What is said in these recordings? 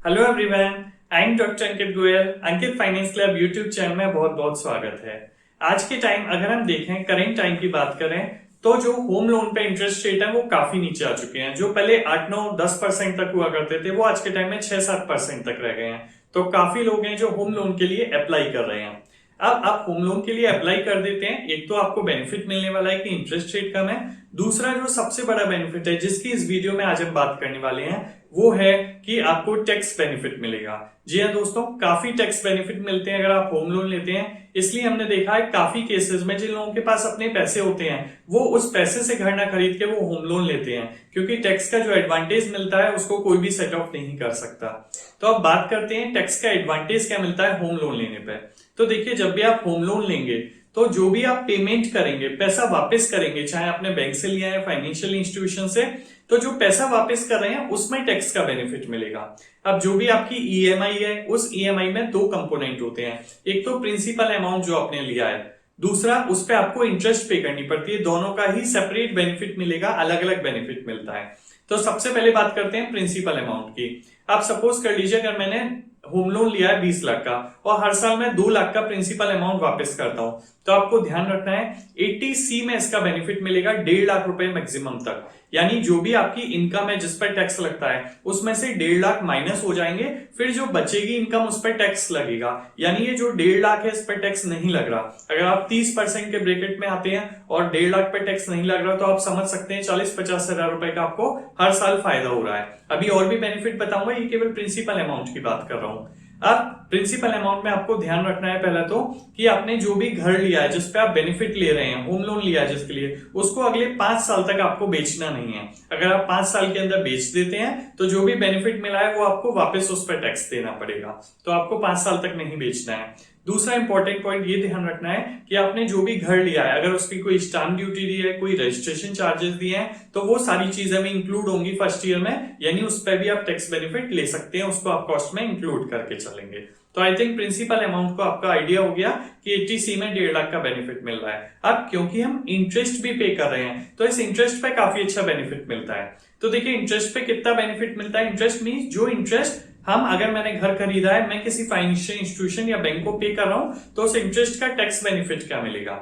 Hello everyone, I am doctor Ankit Goyal. Ankit finance club YouTube channel में बहुत बहुत स्वागत है। आज के टाइम अगर हम देखें, करेंट टाइम की बात करें तो जो होम लोन पे इंटरेस्ट रेट है वो काफी नीचे आ चुके हैं। जो पहले 8-9-10% तक हुआ करते थे वो आज के टाइम में 6-7% तक रह गए हैं। तो काफी लोग हैं जो होम लोन के लिए अप्लाई कर रहे हैं। अब आप होम लोन के लिए अप्लाई कर देते हैं, एक तो आपको बेनिफिट मिलने वाला है कि इंटरेस्ट रेट कम है। दूसरा जो सबसे बड़ा बेनिफिट है जिसकी इस वीडियो में आज हम बात करने वाले हैं वो है कि आपको टैक्स बेनिफिट मिलेगा। जी हाँ दोस्तों, काफी टैक्स बेनिफिट मिलते हैं अगर आप होम लोन लेते हैं। इसलिए हमने देखा है काफी केसेस में जिन लोगों के पास अपने पैसे होते हैं वो उस पैसे से घर ना खरीद के वो होम लोन लेते हैं, क्योंकि टैक्स का जो एडवांटेज मिलता है उसको कोई भी सेट ऑफ नहीं कर सकता। तो अब बात करते हैं टैक्स का एडवांटेज क्या मिलता है होम लोन लेने पे। तो देखिए, जब भी आप होम लोन लेंगे तो जो भी आप पेमेंट करेंगे, पैसा वापस करेंगे, चाहे आपने बैंक से लिया है, फाइनेंशियल इंस्टीट्यूशन से, तो जो पैसा वापस कर रहे हैं उसमें टैक्स का बेनिफिट मिलेगा। अब जो भी आपकी ईएमआई है, उस ईएमआई में दो कंपोनेंट होते हैं। एक तो प्रिंसिपल अमाउंट जो आपने लिया है, दूसरा उस पर आपको इंटरेस्ट पे करनी पड़ती है। दोनों का ही सेपरेट बेनिफिट मिलेगा, अलग अलग बेनिफिट मिलता है। तो सबसे पहले बात करते हैं प्रिंसिपल अमाउंट की। आप सपोज कर लीजिए, अगर मैंने होम लोन लिया है 20 लाख का और हर साल मैं 2 लाख का प्रिंसिपल अमाउंट वापस करता हूं, तो आपको ध्यान रखना है 80C में इसका बेनिफिट मिलेगा 1.5 लाख रुपए मैक्सिमम तक। यानी जो भी आपकी इनकम है जिस पर टैक्स लगता है उसमें से 1.5 लाख माइनस हो जाएंगे, फिर जो बचेगी इनकम उस पर टैक्स लगेगा। यानी ये जो 1.5 लाख है इस पर टैक्स नहीं लग रहा। अगर आप 30% के ब्रैकेट में आते हैं और 1.5 लाख पर टैक्स नहीं लग रहा, तो आप समझ सकते हैं 40-50 हजार रुपए का आपको हर साल फायदा हो रहा है। अभी और भी बेनिफिट बताऊंगा, ये केवल प्रिंसिपल अमाउंट की बात कर रहा हूं। अब प्रिंसिपल अमाउंट में आपको ध्यान रखना है पहले तो कि आपने जो भी घर लिया है जिस पे आप बेनिफिट ले रहे हैं, होम लोन लिया है जिसके लिए, उसको अगले 5 साल तक आपको बेचना नहीं है। अगर आप 5 साल के अंदर बेच देते हैं तो जो भी बेनिफिट मिला है वो आपको वापस उस पर टैक्स देना पड़ेगा। तो आपको 5 साल तक नहीं बेचना है। दूसरा इंपॉर्टेंट पॉइंट ये ध्यान रखना है कि आपने जो भी घर लिया है, अगर उसकी कोई स्टाम्प ड्यूटी दी है, कोई रजिस्ट्रेशन चार्जेस दिए हैं, तो वो सारी चीजें भी इंक्लूड होंगी फर्स्ट ईयर में। यानी उस पर भी आप टैक्स बेनिफिट ले सकते हैं, उसको आप कॉस्ट में इंक्लूड करके चलेंगे। तो आई थिंक प्रिंसिपल अमाउंट को आपका आइडिया हो गया कि 80C में 1.5 लाख का बेनिफिट मिल रहा है। अब क्योंकि हम इंटरेस्ट भी पे कर रहे हैं तो इस इंटरेस्ट पे काफी अच्छा बेनिफिट मिलता है। तो देखिए, इंटरेस्ट पे कितना बेनिफिट मिलता है। इंटरेस्ट मीन जो इंटरेस्ट अगर मैंने घर खरीदा है, मैं किसी फाइनेंशियल इंस्टीट्यूशन या बैंक को पे कर रहा हूं, तो उस इंटरेस्ट का टैक्स बेनिफिट क्या मिलेगा।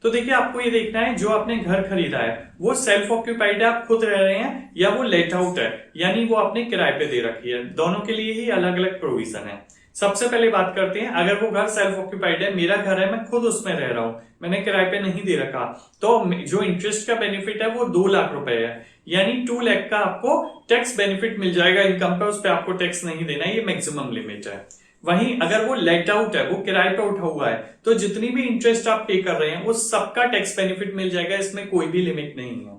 तो देखिए, आपको ये देखना है जो आपने घर खरीदा है वो सेल्फ ऑक्यूपाइड है, आप खुद रह रहे हैं, या वो लेट आउट है यानी वो आपने किराए पे दे रखी है। दोनों के लिए ही अलग अलग प्रोविजन है। सबसे पहले बात करते हैं, अगर वो घर सेल्फ ऑक्यूपाइड है, मेरा घर है, मैं खुद उसमें रह रहा हूं, मैंने किराए पे नहीं दे रखा, तो जो इंटरेस्ट का बेनिफिट है वो 2 लाख रुपए है। यानी 2 लाख का आपको टैक्स बेनिफिट मिल जाएगा इनकम पे, उस पर आपको टैक्स नहीं देना, ये मैक्सिमम लिमिट है। वहीं अगर वो लेट आउट है, वो किराए पे उठा हुआ है, तो जितनी भी इंटरेस्ट आप पे कर रहे हैं उस सबका टैक्स बेनिफिट मिल जाएगा, इसमें कोई भी लिमिट नहीं है।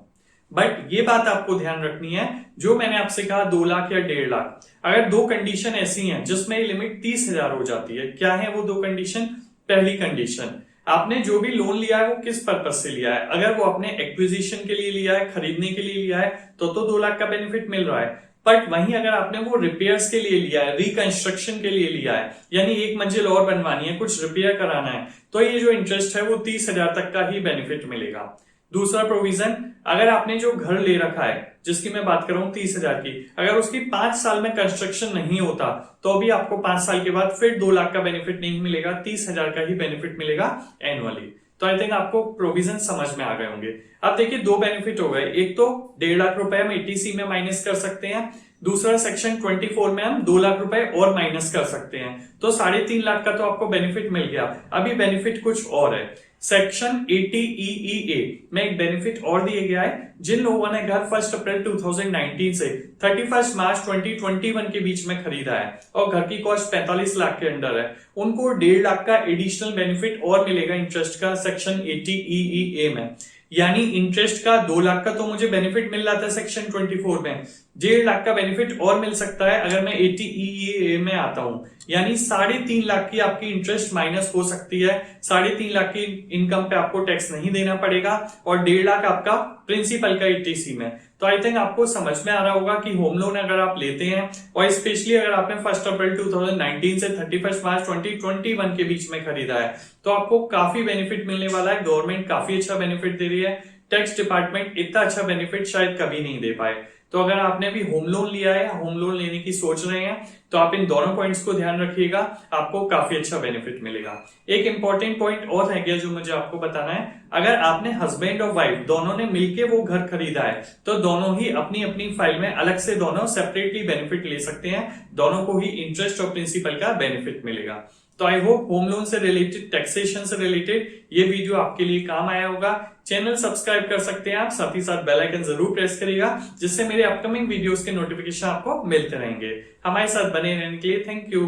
बट ये बात आपको ध्यान रखनी है, जो मैंने आपसे कहा 2 लाख या 1.5 लाख, अगर दो कंडीशन ऐसी हैं जिसमें लिमिट 30,000 हो जाती है। क्या है वो दो कंडीशन। पहली कंडीशन, आपने जो भी लोन लिया है वो किस पर्पज से लिया है। अगर वो आपने एक्विजिशन के लिए लिया है, खरीदने के लिए लिया है, तो 2 लाख का बेनिफिट मिल रहा है। बट वहीं अगर आपने वो रिपेयर्स के लिए लिया है, रिकंस्ट्रक्शन के लिए लिया है, यानी एक मंजिल और बनवानी है, कुछ रिपेयर कराना है, तो ये जो इंटरेस्ट है वो 30,000 तक का ही बेनिफिट मिलेगा। दूसरा प्रोविजन, अगर आपने जो घर ले रखा है जिसकी मैं बात कर रहा हूं 30,000 की, अगर उसकी 5 साल में कंस्ट्रक्शन नहीं होता तो भी आपको 5 साल के बाद फिर 2 लाख का बेनिफिट नहीं मिलेगा, 30,000 का ही बेनिफिट मिलेगा एनुअली। तो आई थिंक आपको प्रोविजन समझ में आ गए होंगे। अब देखिए, 2 बेनिफिट हो गए। एक तो 1.5 लाख रुपए हम 80C में माइनस कर सकते हैं, दूसरा सेक्शन 24 में हम 2 लाख रुपए और माइनस कर सकते हैं, तो 3.5 लाख का तो आपको बेनिफिट मिल गया। अभी बेनिफिट कुछ और है। सेक्शन 80EEA में एक बेनिफिट और दिया गया है, जिन लोगों ने घर 1 अप्रैल 2019 से 31 मार्च 2021 के बीच में खरीदा है और घर की कॉस्ट 45 लाख के अंडर है, उनको 1.5 लाख का एडिशनल बेनिफिट और मिलेगा इंटरेस्ट का सेक्शन 80EEA में। यानी इंटरेस्ट का 2 लाख का तो मुझे बेनिफिट मिल रहा था सेक्शन 24 में, 1.5 लाख का बेनिफिट और मिल सकता है अगर मैं 80EEA में आता हूं। यानी 3.5 लाख की आपकी इंटरेस्ट माइनस हो सकती है, 3.5 लाख की इनकम पे आपको टैक्स नहीं देना पड़ेगा, और 1.5 लाख आपका प्रिंसिपल का 80C में। तो आई थिंक आपको समझ में आ रहा होगा कि होम लोन अगर आप लेते हैं, और स्पेशली अगर आपने 1 अप्रैल 2019 से 31 मार्च 2021 के बीच में खरीदा है, तो आपको काफी बेनिफिट मिलने वाला है। गवर्नमेंट काफी अच्छा बेनिफिट दे रही है, टैक्स डिपार्टमेंट इतना अच्छा बेनिफिट शायद कभी नहीं दे पाए। तो अगर आपने अभी होम लोन लिया है या होम लोन लेने की सोच रहे हैं तो आप इन दोनों पॉइंट्स को ध्यान रखिएगा, आपको काफी अच्छा बेनिफिट मिलेगा। एक इंपॉर्टेंट पॉइंट और है गया जो मुझे आपको बताना है, अगर आपने हस्बैंड और वाइफ दोनों ने मिलके वो घर खरीदा है तो दोनों ही अपनी अपनी फाइल में अलग से दोनों सेपरेटली बेनिफिट ले सकते हैं, दोनों को ही इंटरेस्ट और प्रिंसिपल का बेनिफिट मिलेगा। तो आई होप होम लोन से रिलेटेड, टैक्सेशन से रिलेटेड ये वीडियो आपके लिए काम आया होगा। चैनल सब्सक्राइब कर सकते हैं आप, साथ ही साथ बेल आइकन जरूर प्रेस करिएगा जिससे मेरे अपकमिंग वीडियोस के नोटिफिकेशन आपको मिलते रहेंगे। हमारे साथ बने रहने के लिए थैंक यू।